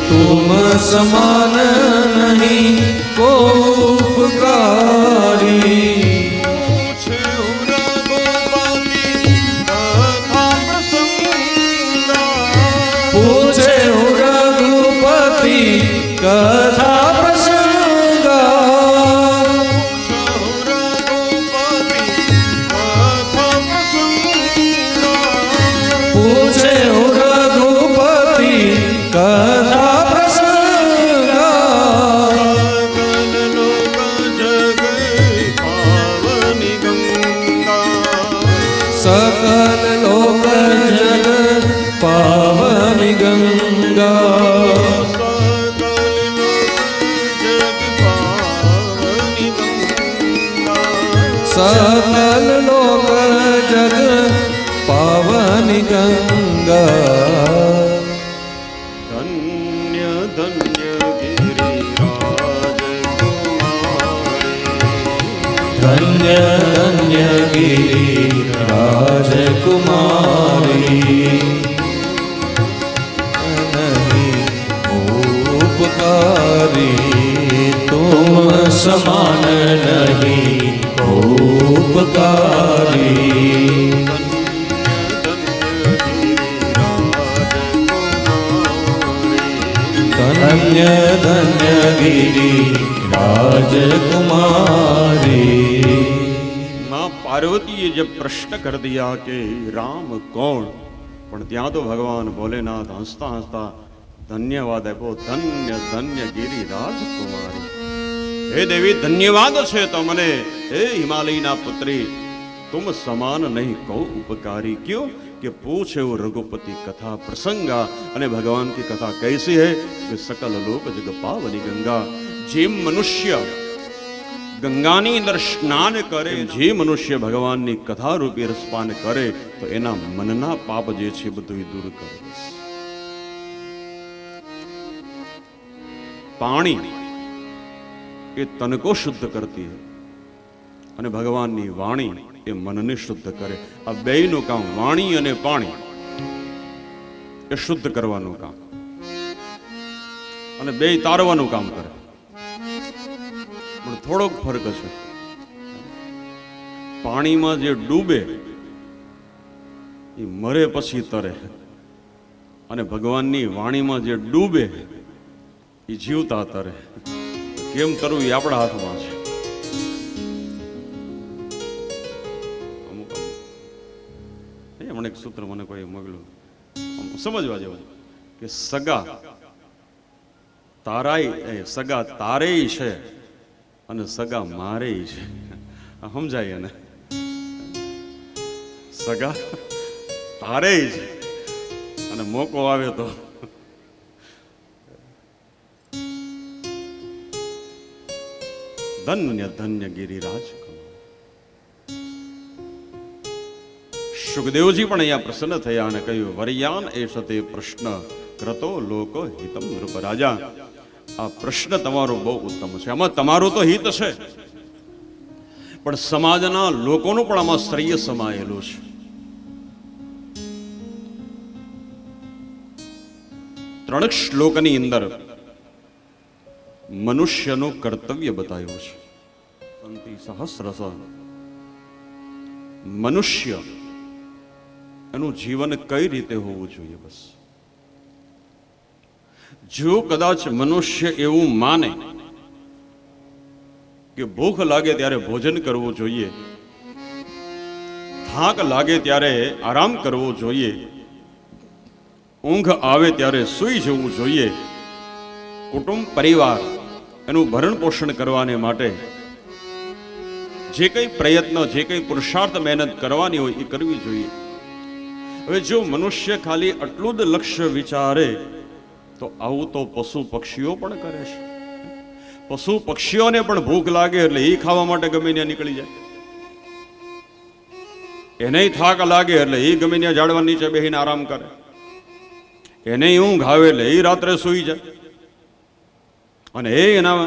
तुम समान नहीं को उपकारी. पूछे रघुपति कथा प्रसंगा, पूछे रघुपति कथा प्रसंगा. सकल लोक जग पावनी गंगा, सकल लोक जग पावनी गंगा. धन्य धन्य गिरिराज, धन्य धन्य गिरि राजकुमारी, नहीं उपकारी तुम समान नहीं उपकारी. धन्य धन्य गिरि राजकुमारी. માં पार्वतीए जब प्रश्न कर दिया कि राम कौन, पण ત્યાં તો ભગવાન ભોલેનાથ હસતા હસતા ધન્યવાદ આપ્યો, ધન્ય ધન્ય ગિરિરાજ કુમારી. હે દેવી, ધન્યવાદ છે તમને. હે હિમાલયના પુત્રી, तुम समान नहीं को उपकारी. क्यों कि पूछे वो रघुपति कथा प्रसंगा. અને ભગવાન की कथा कैसी है कि सकल लोक जग पावनी गंगा. જે મનુષ્ય ગંગાની અંદર સ્નાન કરે, જે મનુષ્ય ભગવાનની કથા રૂપી રસપાન કરે, તો એના મનના પાપ જે છે બધું દૂર કરે. પાણી એ તન को શુદ્ધ કરતી है અને ભગવાનની વાણી એ મનને શુદ્ધ કરે. આ બેયનું કામ, વાણી અને પાણી, એ શુદ્ધ કરવાનું કામ અને બેય તારવાનું કામ કરે. પણ થોડોક ફરક છે. પાણીમાં જે ડૂબે એ મરે પછી તરે, અને ભગવાનની વાણીમાં જે ડૂબે એ જીવતા તરે. કેમ તરવું એ આપણા હાથમાં છે. મને એક સૂત્ર મને કોઈ મગલું સમજવા જેવું કે સગા તારાય, સગા તારેય છે અને સગા મારેય છે. સમજાય? એને સગા તારેય છે અને મોકો આવે તો ધન્ય ધન્ય ગિરિરાજ. સુખદેવજી પણ અહીંયા પ્રસન્ન થયા અને કહ્યું, વરિયાન એષ તે પ્રશ્ન કરતો લોકો હિતમ નૃપ રાજા. આ પ્રશ્ન તમારો બહુ ઉત્તમ છે. આમાં તમારું તો હિત છે, પણ સમાજના લોકોનું પણ આમાં શ્રેય સમાયેલું છે. 3 શ્લોકની અંદર મનુષ્યનું કર્તવ્ય બતાવ્યું છે. સંતિ સહસ્રસ. મનુષ્ય એનું જીવન કઈ રીતે હોવું જોઈએ. બસ જો કદાચ મનુષ્ય એવું માને કે ભૂખ લાગે ત્યારે ભોજન કરવું જોઈએ, થાક લાગે ત્યારે આરામ કરવો જોઈએ, ઊંઘ આવે ત્યારે સૂઈ જવું જોઈએ, કુટુંબ પરિવાર એનું ભરણ પોષણ કરવાને માટે જે કંઈ પ્રયત્ન, જે કંઈ પુરુષાર્થ મહેનત કરવાની હોય એ કરવી જોઈએ. હવે જો મનુષ્ય ખાલી આટલું જ લક્ષ્ય વિચારે તો આવું તો પશુ પક્ષીઓ પણ કરે છે. પશુ પક્ષીઓને પણ ભૂખ લાગે એટલે એ ખાવા માટે ગમે ત્યાં નીકળી જાય. એને થાક લાગે એટલે એ ગમે ત્યાં ઝાડવા નીચે બેસીને આરામ કરે. એને ઊંઘ આવે એટલે એ રાત્રે સૂઈ જાય. અને એના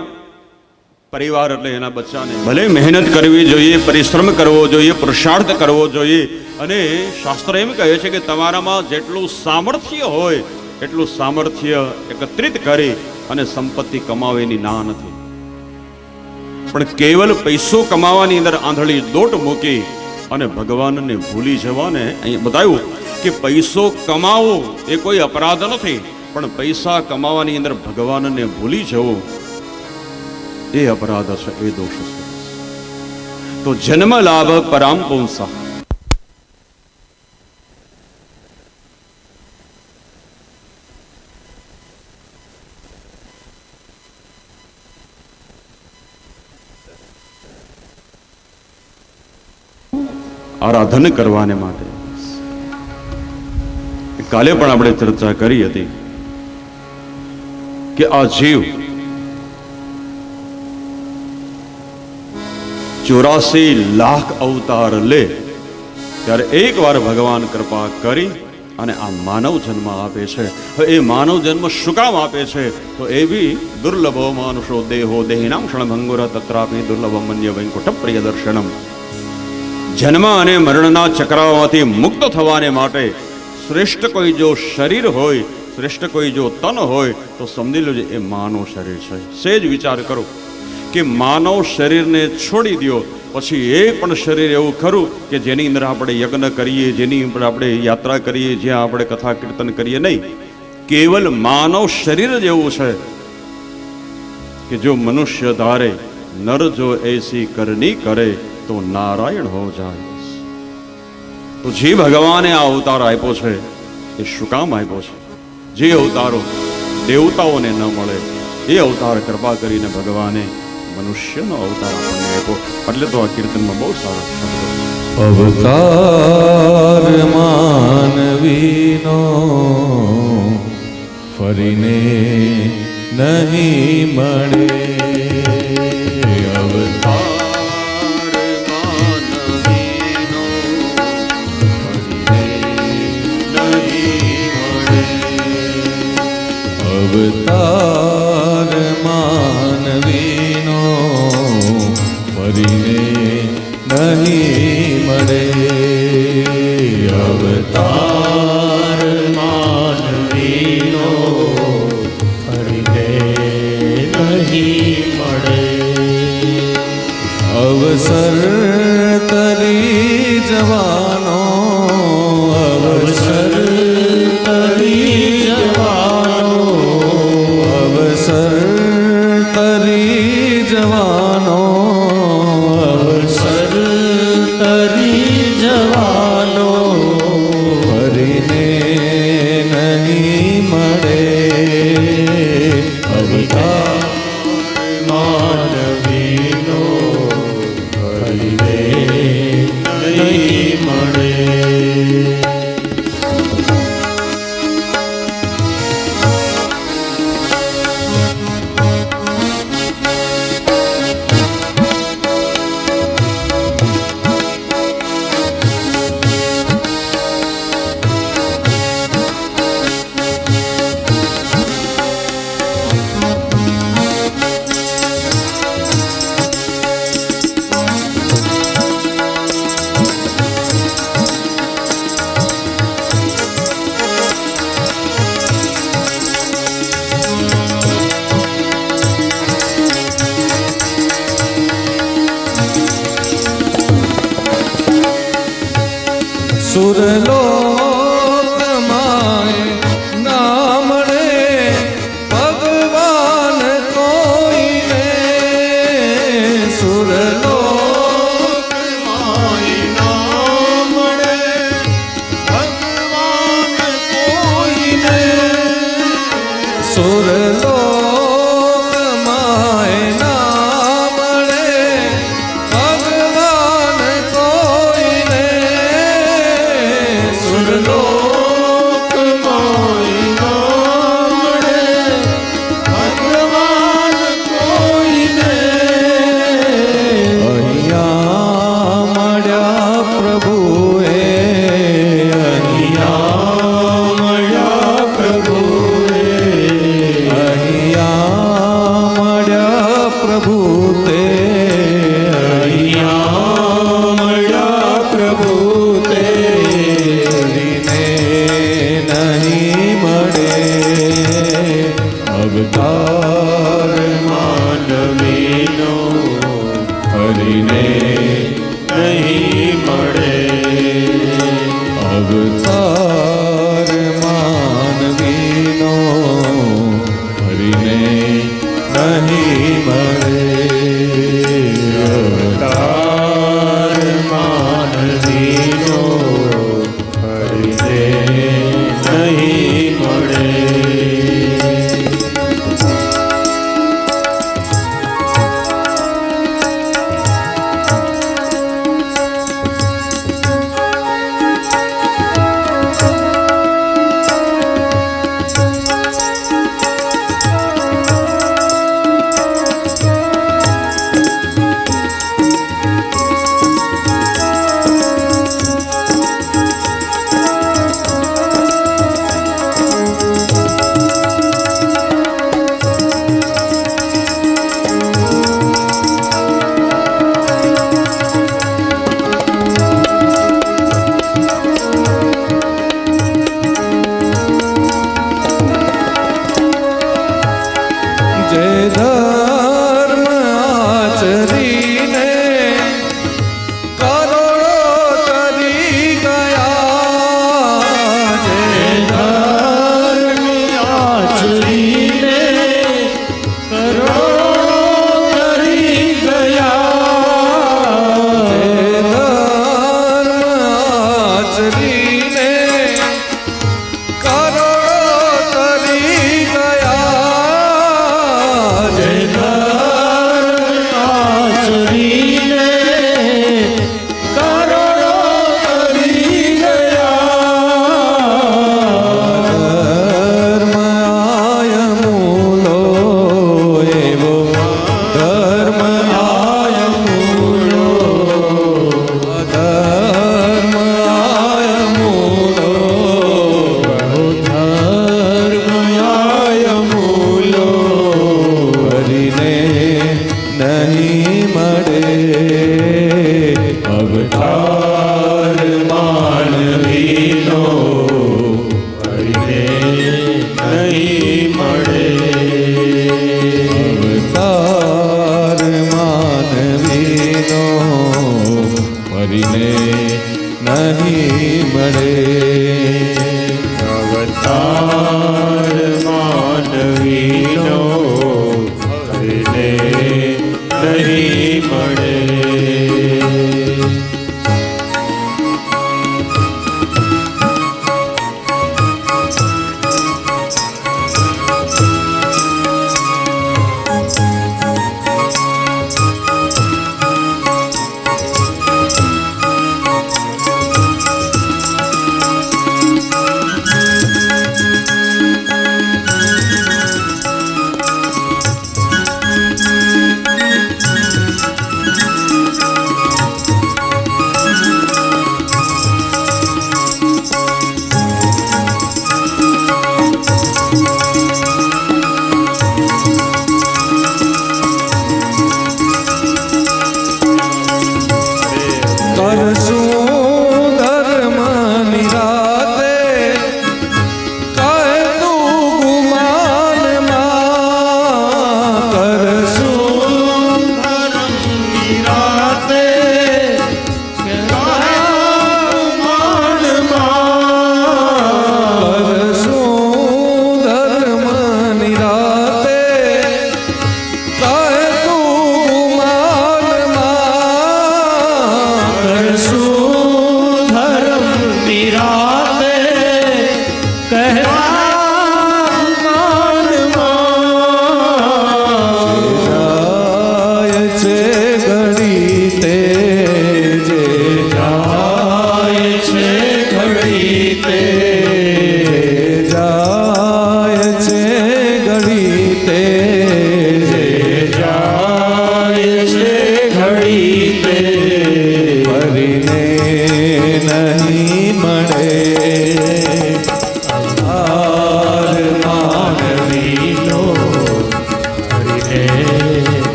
પરિવાર એટલે એના બચ્ચાને ભલે મહેનત કરવી જોઈએ, પરિશ્રમ કરવો જોઈએ, પુરુષાર્થ કરવો જોઈએ. અને શાસ્ત્ર એમ કહે છે કે તમારામાં જેટલું સામર્થ્ય હોય એટલું સામર્થ્ય એકત્રિત કરી અને સંપત્તિ કમાવેની ના નથી. પણ કેવલ પૈસો કમાવાની અંદર આંધળી દોટ મૂકી અને ભગવાનને ભૂલી જવાને અહીં બતાવ્યું કે પૈસો કમાવો એ કોઈ અપરાધ નથી, પણ પૈસા કમાવાની અંદર ભગવાનને ભૂલી જવું એ અપરાધ છે, એ દોષ છે. તો જન્મ લાભ પરામ પુંસા. આરાધન કરવાને માટે કાલે પણ આપણે ચર્ચા કરી હતી કે આ જીવ 84 લાખ અવતાર લે ત્યારે એકવાર ભગવાન કૃપા કરી અને આ માનવ જન્મ આપે છે. એ માનવ જન્મ શું કામ આપે છે? તો એ બી દુર્લભો માનુષો દેહો દેહિનામ ક્ષણભંગુર તત્રાપી દુર્લભમ મન્ય વૈકુંઠ પ્રિય દર્શનમ. જન્મ અને મરણના ચક્રાઓમાંથી મુક્ત થવાને માટે શ્રેષ્ઠ કોઈ જો શરીર હોય, શ્રેષ્ઠ કોઈ જો તન હોય તો સમજી લેજો એ માનવ શરીર છે. સેજ વિચાર કરો કે માનવ શરીરને છોડી દો, પછી એક પણ શરીર એવું ખરું કે જેની અંદર આપણે યજ્ઞ કરીએ, જેની અંદર આપણે યાત્રા કરીએ, જ્યાં આપણે કથા કીર્તન કરીએ? નહીં. કેવલ માનવ શરીર જ એવું છે કે જો મનુષ્ય ધારે નર જો એસી કરની કરે तो नारायण हो जाए। तो जे भगवाने आ अवतार आप्यो छे એ શું કામ આપ્યો છે? જે અવતારો દેવતાઓને ન મળે એ અવતાર કૃપા કરીને ભગવાને મનુષ્યનો અવતાર આપણને આપ્યો. એટલે તો આ કીર્તનમાં બહુ સારા શબ્દો છે. અવતાર માનવીનો ફરીને નહીં મળે. અવતાર અવતાર માનવીનો ફરીને નહીં મળે. અવતાર માનવીનો ફરીને નહીં મળે. અવસર તરી જવાનો અવસર તરી જવાનો અવસર તરી જવાનો અવસર તરી જવાનો ફરીને નહીં મળે. અવતાર માનવીનો ફરીને નહીં મળે. સુરલોકમાં ના મળે ભગવાન કોઈને. સુરલોકમાં ના મળે ભગવાન કોઈને. સુરલોકમાં ના મળે ભગવાન કોઈને. સુરલોકમાં ના મળે ભગવાન કોઈને. અહીંયા મળ્યા પ્રભુએ, અહીંયા મળ્યા પ્રભુએ, અહીંયા મળ્યા પ્રભુ તે, અહીંયા મળ્યા પ્રભુ તે. નહીં મળે. અવતાર માનવીનો ફરીને નહીં મળે. અવતાર માનવીનો ફરીને નહીં મળે. અવતાર માનવીનો ફરીને નહીં મળે.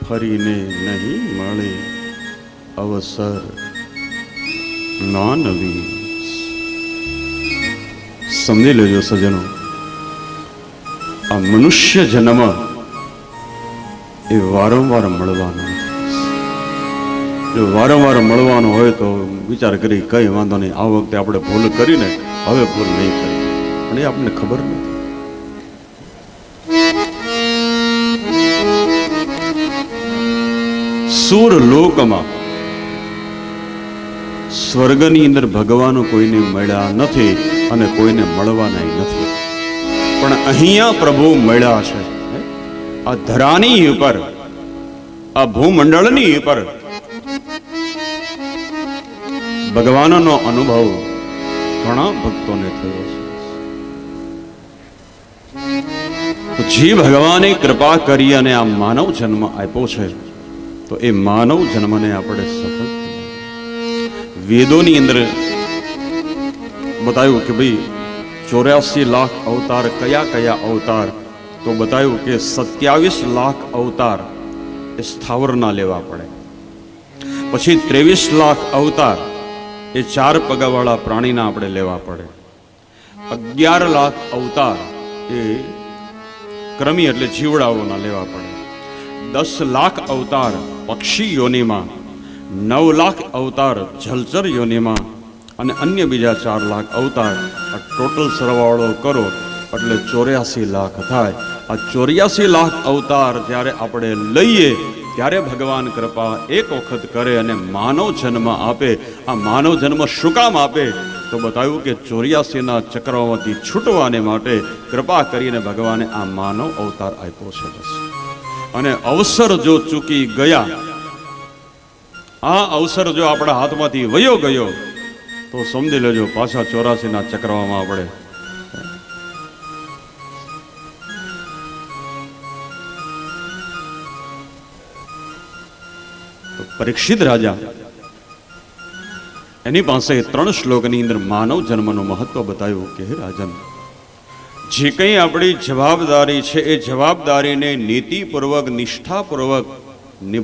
ફરીને નહીં મળે અવસર ના નવી. સમજી લેજો સજનો, આ મનુષ્ય જન્મ એ વારંવાર મળવાનો નથી. જો વારંવાર મળવાનો હોય તો વિચાર કરી કઈ વાંધો નહીં, આ વખતે આપણે ભૂલ કરીને હવે ભૂલ નહીં કરી, પણ એ આપણને ખબર નથી. સુર લોકમાં સ્વર્ગની અંદર ભગવાન કોઈને મળ્યા નથી અને કોઈને મળવાના નથી, પણ અહીંયા પ્રભુ મળ્યા છે. આ ધરાની ઉપર, આ ભૂમંડળની ઉપર ભગવાનનો અનુભવ ઘણા ભક્તોને થયો છે. તો જે ભગવાને કૃપા કરી અને આ માનવ જન્મ આપ્યો છે, તો એ માનવ જન્મને આપણે સફળ. વેદોની અંદર બતાવ્યું કે ભાઈ 84 લાખ અવતાર કયા કયા અવતાર, તો બતાવ્યું કે 27 લાખ અવતાર એ સ્થાવરના લેવા પડે, પછી 23 લાખ અવતાર એ 4 પગવાળા પ્રાણીના આપણે લેવા પડે, 11 લાખ અવતાર એ ક્રમી એટલે જીવડાઓના લેવા પડે, 10 લાખ અવતાર પક્ષી યોનિમાં, 9 લાખ અવતાર જલચર યોનિમાં અને અન્ય બીજા 4 લાખ અવતાર. આ ટોટલ સરવાળો કરો એટલે 84 લાખ થાય. આ 84 લાખ અવતાર જ્યારે આપણે લઈએ ત્યારે ભગવાન કૃપા એક વખત કરે અને માનવ જન્મ આપે. આ માનવ જન્મ શું કામ આપે? તો બતાવ્યું કે 84ના ચક્રમાંથી છૂટવાને માટે કૃપા કરીને ભગવાને આ માનવ અવતાર આપ્યો છે. બસ. અને અવસર જો ચૂકી ગયા, આ અવસર જો આપણા હાથમાંથી વયો ગયો તો સમજી લેજો પાછા 84ના ચક્રમાં આપણે. તો પરીક્ષિત રાજા, એની પાસે 3 શ્લોકની અંદર માનવ જન્મનું મહત્વ બતાવ્યું કે હે રાજન, જે કંઈ આપણી જવાબદારી છે એ જવાબદારીને નીતિપૂર્વક નિષ્ઠાપૂર્વક